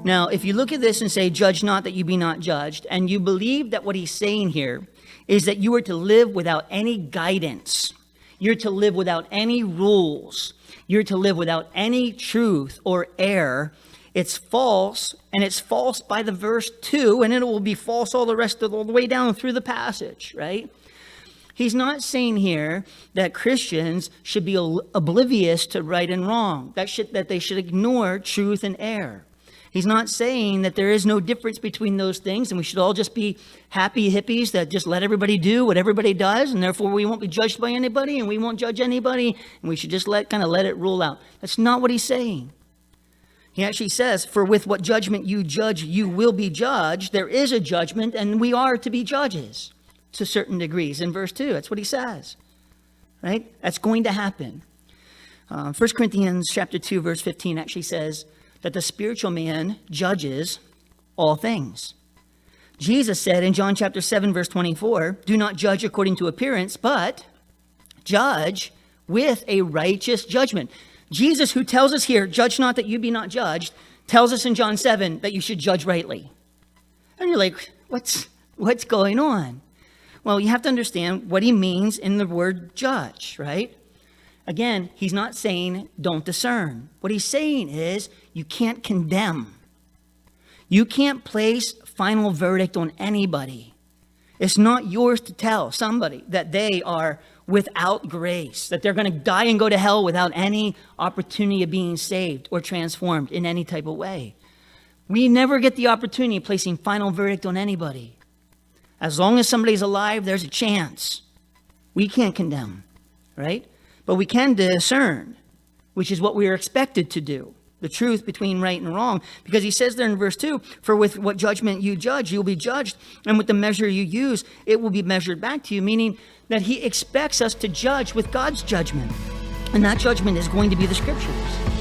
Now, if you look at this and say, judge not that you be not judged, and you believe that what he's saying here is that you are to live without any guidance, you're to live without any rules, you're to live without any truth or error, it's false, and it's false by the verse 2, and it will be false all the way down through the passage, right? He's not saying here that Christians should be oblivious to right and wrong, that they should ignore truth and error. He's not saying that there is no difference between those things and we should all just be happy hippies that just let everybody do what everybody does, and therefore we won't be judged by anybody and we won't judge anybody and we should just let it rule out. That's not what he's saying. He actually says, for with what judgment you judge, you will be judged. There is a judgment and we are to be judges to certain degrees. In verse 2, that's what he says, right? That's going to happen. 1 Corinthians chapter 2, verse 15 actually says that the spiritual man judges all things. Jesus said in John chapter 7, verse 24, do not judge according to appearance, but judge with a righteous judgment. Jesus, who tells us here, judge not that you be not judged, tells us in John 7 that you should judge rightly. And you're like, what's going on? Well, you have to understand what he means in the word judge, right? Again, he's not saying don't discern. What he's saying is you can't condemn. You can't place final verdict on anybody. It's not yours to tell somebody that they are without grace, that they're going to die and go to hell without any opportunity of being saved or transformed in any type of way. We never get the opportunity of placing final verdict on anybody. As long as somebody's alive, there's a chance. We can't condemn, right? But we can discern, which is what we are expected to do, the truth between right and wrong. Because he says there in verse 2, for with what judgment you judge, you'll be judged. And with the measure you use, it will be measured back to you, meaning that he expects us to judge with God's judgment. And that judgment is going to be the scriptures.